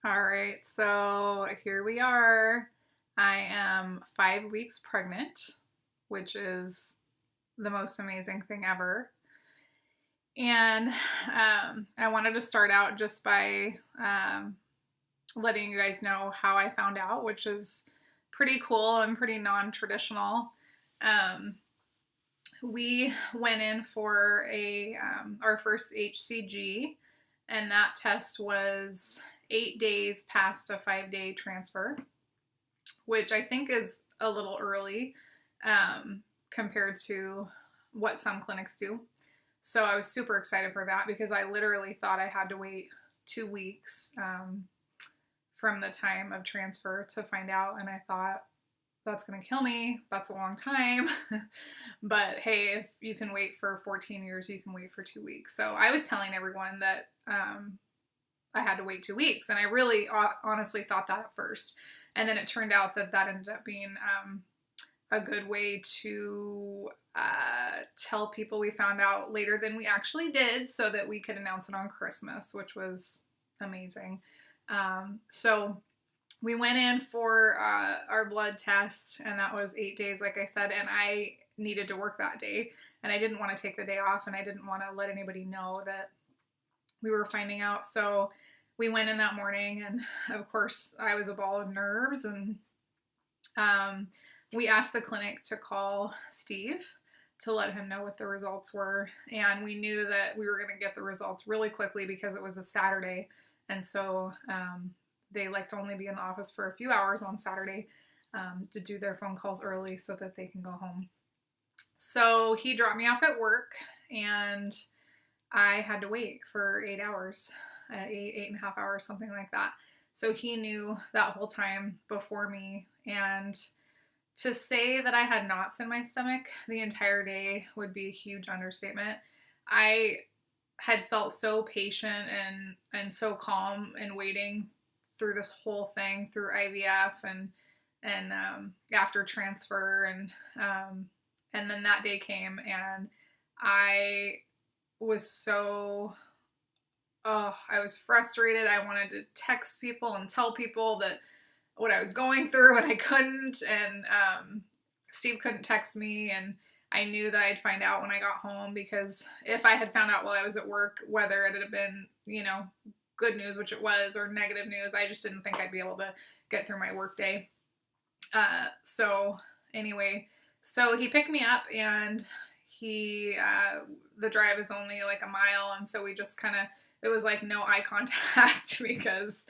All right, so here we are. I am 5 weeks pregnant, which is the most amazing thing ever. And I wanted to start out just by letting you guys know how I found out, which is pretty cool and pretty non traditional. Um, we went in for our first HCG, and that test was 8 days past a 5 day transfer, which I think is a little early compared to what some clinics do. So I was super excited for that because I literally thought I had to wait 2 weeks from the time of transfer to find out. And I thought, that's going to kill me. That's a long time. But hey, if you can wait for 14 years, you can wait for 2 weeks. So I was telling everyone that I had to wait 2 weeks. And I really honestly thought that at first. And then it turned out that ended up being a good way to tell people we found out later than we actually did so that we could announce it on Christmas, which was amazing. So we went in for our blood test, and that was 8 days, like I said, and I needed to work that day, and I didn't want to take the day off, and I didn't want to let anybody know that we were finding out. So we went in that morning, and of course, I was a ball of nerves, and we asked the clinic to call Steve to let him know what the results were, and we knew that we were going to get the results really quickly because it was a Saturday, and so they like to only be in the office for a few hours on Saturday to do their phone calls early so that they can go home. So he dropped me off at work, and I had to wait for 8 hours, 8.5 hours, something like that. So he knew that whole time before me. And to say that I had knots in my stomach the entire day would be a huge understatement. I had felt so patient and so calm and waiting through this whole thing, through IVF and after transfer, and then that day came, and I was so I was frustrated. I wanted to text people and tell people that what I was going through, and I couldn't. And Steve couldn't text me, and I knew that I'd find out when I got home, because if I had found out while I was at work, whether it had been, good news, which it was, or negative news, I just didn't think I'd be able to get through my work day. So anyway, so he picked me up, and the drive is only like a mile, and so we just it was like no eye contact because,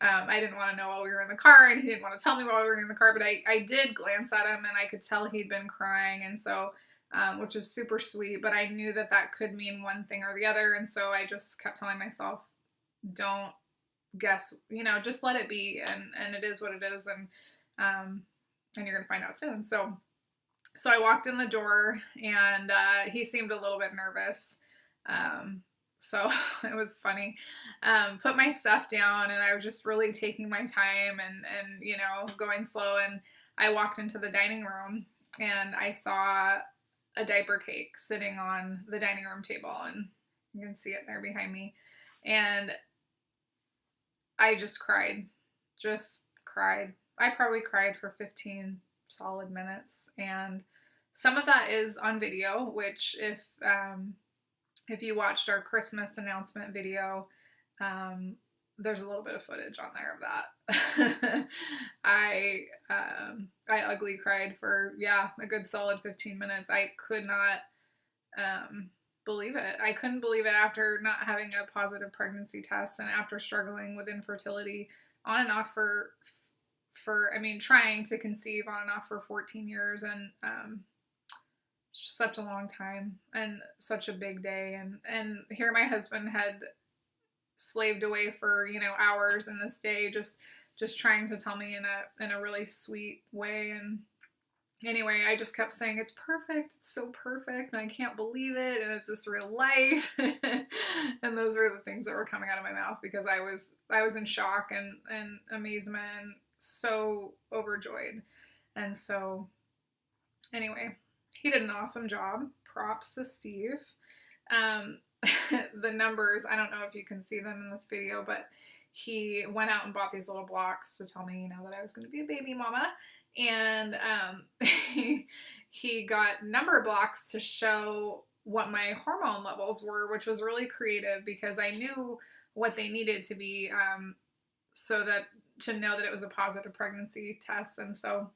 I didn't want to know while we were in the car, and he didn't want to tell me while we were in the car, but I did glance at him, and I could tell he'd been crying, and so, which is super sweet, but I knew that could mean one thing or the other, and so I just kept telling myself, don't guess, just let it be, and it is what it is, and you're gonna find out soon. So I walked in the door, and he seemed a little bit nervous. So it was funny. Put my stuff down, and I was just really taking my time and going slow. And I walked into the dining room, and I saw a diaper cake sitting on the dining room table, and you can see it there behind me. And I just cried. I probably cried for 15 solid minutes, and some of that is on video, which if you watched our Christmas announcement video, there's a little bit of footage on there of that. I ugly cried for a good solid 15 minutes. I could not believe it. I couldn't believe it after not having a positive pregnancy test, and after struggling with infertility on and off for trying to conceive on and off for 14 years, and such a long time and such a big day, and here my husband had slaved away for hours in this day just trying to tell me in a really sweet way. And anyway, I just kept saying, it's perfect, it's so perfect, and I can't believe it, and it's this real life. And those were the things that were coming out of my mouth, because I was in shock and amazement and so overjoyed. And so anyway, he did an awesome job. Props to Steve. the numbers, I don't know if you can see them in this video, but he went out and bought these little blocks to tell me, that I was going to be a baby mama. And he got number blocks to show what my hormone levels were, which was really creative because I knew what they needed to be so that to know that it was a positive pregnancy test. And so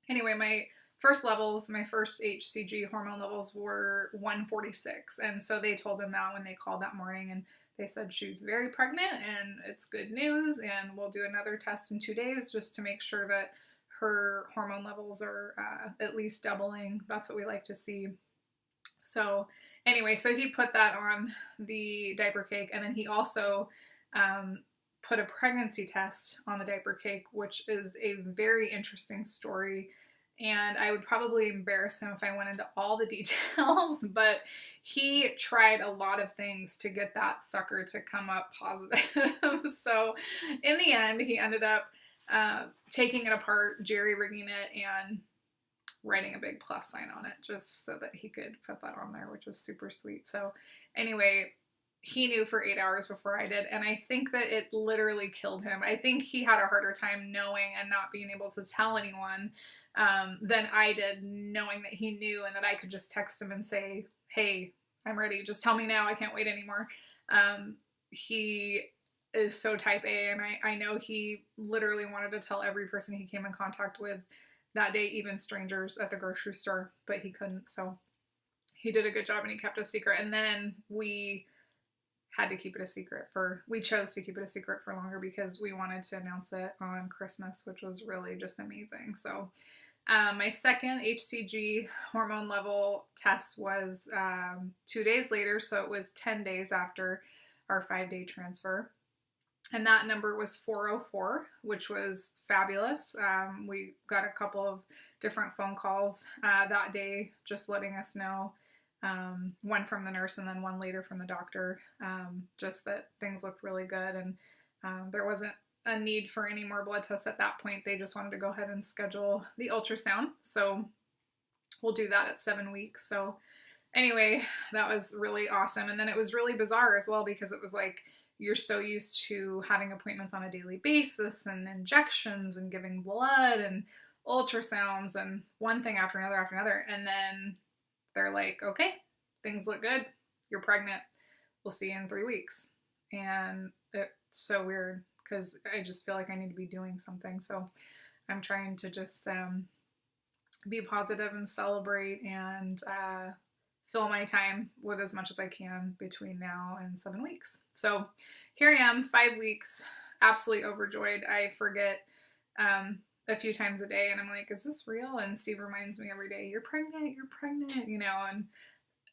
anyway, my first HCG hormone levels were 146. And so they told him that when they called that morning, and they said she's very pregnant and it's good news, and we'll do another test in 2 days just to make sure that her hormone levels are at least doubling. That's what we like to see. So anyway, so he put that on the diaper cake, and then he also put a pregnancy test on the diaper cake, which is a very interesting story. And I would probably embarrass him if I went into all the details, but he tried a lot of things to get that sucker to come up positive. So in the end, he ended up taking it apart, jerry-rigging it, and writing a big plus sign on it just so that he could put that on there, which was super sweet. So anyway, he knew for 8 hours before I did, and I think that it literally killed him. I think he had a harder time knowing and not being able to tell anyone than I did, knowing that he knew and that I could just text him and say, hey, I'm ready. Just tell me now. I can't wait anymore. He is so type A, and I know he literally wanted to tell every person he came in contact with that day, even strangers at the grocery store, but he couldn't. So he did a good job, and he kept it a secret. And then we had to keep it a secret we chose to keep it a secret for longer because we wanted to announce it on Christmas, which was really just amazing. So my second HCG hormone level test was 2 days later. So it was 10 days after our 5-day transfer. And that number was 404, which was fabulous. We got a couple of different phone calls that day just letting us know. One from the nurse and then one later from the doctor, just that things looked really good, and there wasn't a need for any more blood tests at that point. They just wanted to go ahead and schedule the ultrasound. So we'll do that at 7 weeks. So anyway, that was really awesome. And then it was really bizarre as well because it was like you're so used to having appointments on a daily basis and injections and giving blood and ultrasounds and one thing after another. And then they're like, okay, things look good. You're pregnant. We'll see you in 3 weeks. And it's so weird because I just feel like I need to be doing something. So I'm trying to just be positive and celebrate and fill my time with as much as I can between now and 7 weeks. So here I am, 5 weeks, absolutely overjoyed. I forget a few times a day, and I'm like, is this real? And Steve reminds me every day, you're pregnant, and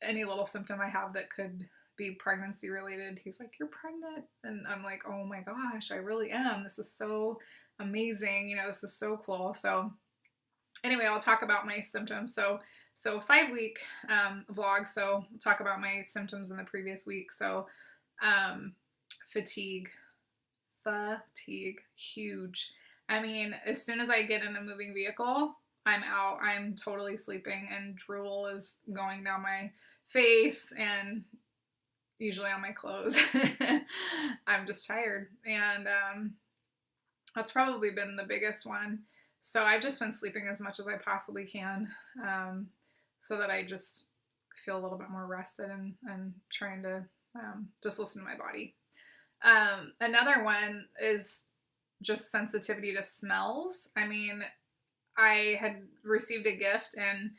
any little symptom I have that could be pregnancy related, he's like, you're pregnant. And I'm like, oh my gosh, I really am. This is so amazing. This is so cool. So anyway, I'll talk about my symptoms. So 5-week vlog. So I'll talk about my symptoms in the previous week. So fatigue, huge. I mean, as soon as I get in a moving vehicle, I'm out. I'm totally sleeping, and drool is going down my face and usually on my clothes. I'm just tired. And that's probably been the biggest one. So I've just been sleeping as much as I possibly can so that I just feel a little bit more rested and trying to just listen to my body. Another one is just sensitivity to smells. I mean, I had received a gift, and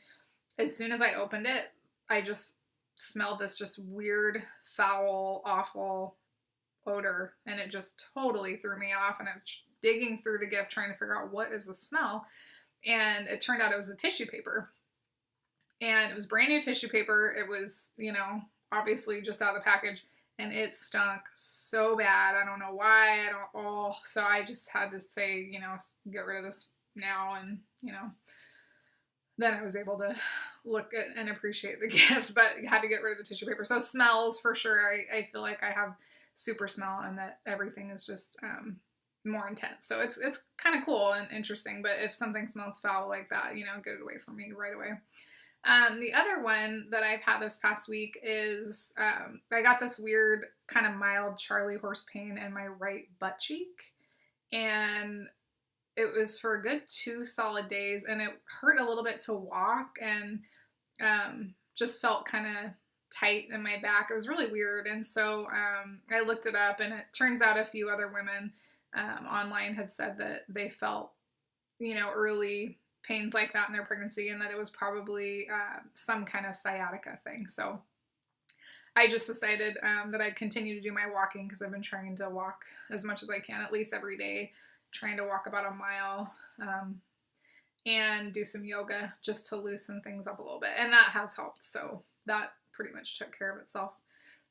as soon as I opened it, I just smelled this just weird, foul, awful odor, and it just totally threw me off. And I was digging through the gift trying to figure out what is the smell, and it turned out it was a tissue paper. And it was brand new tissue paper. It was, obviously just out of the package, and it stunk so bad. I don't know why. So I just had to say, get rid of this now. And, then I was able to look at and appreciate the gift, but had to get rid of the tissue paper. So smells, for sure. I feel like I have super smell, and that everything is just more intense. So it's kind of cool and interesting, but if something smells foul like that, get it away from me right away. The other one that I've had this past week is I got this weird kind of mild Charlie horse pain in my right butt cheek. And it was for a good 2 solid days, and it hurt a little bit to walk, and just felt kind of tight in my back. It was really weird. And so I looked it up, and it turns out a few other women online had said that they felt, early pains like that in their pregnancy, and that it was probably some kind of sciatica thing. So I just decided that I'd continue to do my walking because I've been trying to walk as much as I can, at least every day, trying to walk about a mile and do some yoga just to loosen things up a little bit. And that has helped. So that pretty much took care of itself.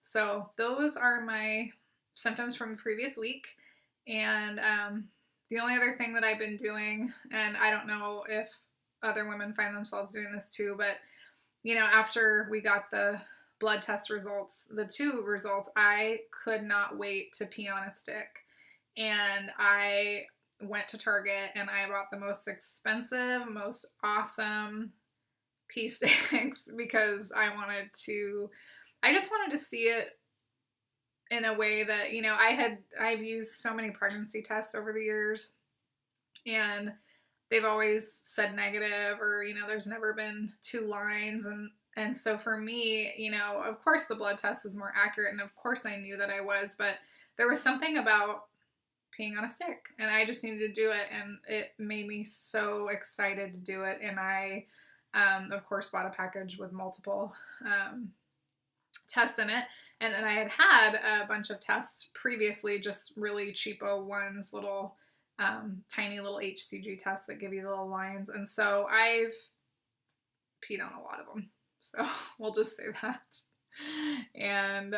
So those are my symptoms from the previous week. And the only other thing that I've been doing, and I don't know if other women find themselves doing this too, but after we got the blood test results, the 2 results, I could not wait to pee on a stick. And I went to Target and I bought the most expensive, most awesome pee sticks because I just wanted to see it in a way that, I've used so many pregnancy tests over the years, and they've always said negative, or, there's never been 2 lines. And so for me, of course the blood test is more accurate, and of course I knew that I was, but there was something about peeing on a stick, and I just needed to do it, and it made me so excited to do it. And I, of course, bought a package with multiple tests in it, and then I had a bunch of tests previously, just really cheapo ones, little tiny little HCG tests that give you the little lines, and so I've peed on a lot of them. So we'll just say that. And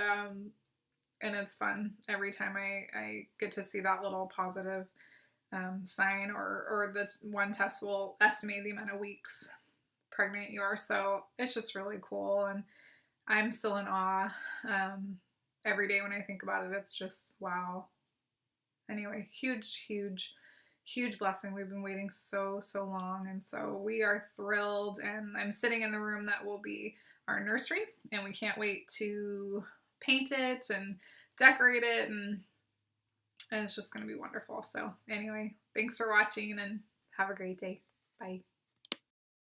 it's fun every time I get to see that little positive sign, or the one test will estimate the amount of weeks pregnant you are. So it's just really cool, and I'm still in awe every day when I think about it. It's just wow. Anyway, huge blessing. We've been waiting so long, and so we are thrilled. And I'm sitting in the room that will be our nursery, and we can't wait to paint it and decorate it, and it's just going to be wonderful. So anyway, thanks for watching, and have a great day. Bye.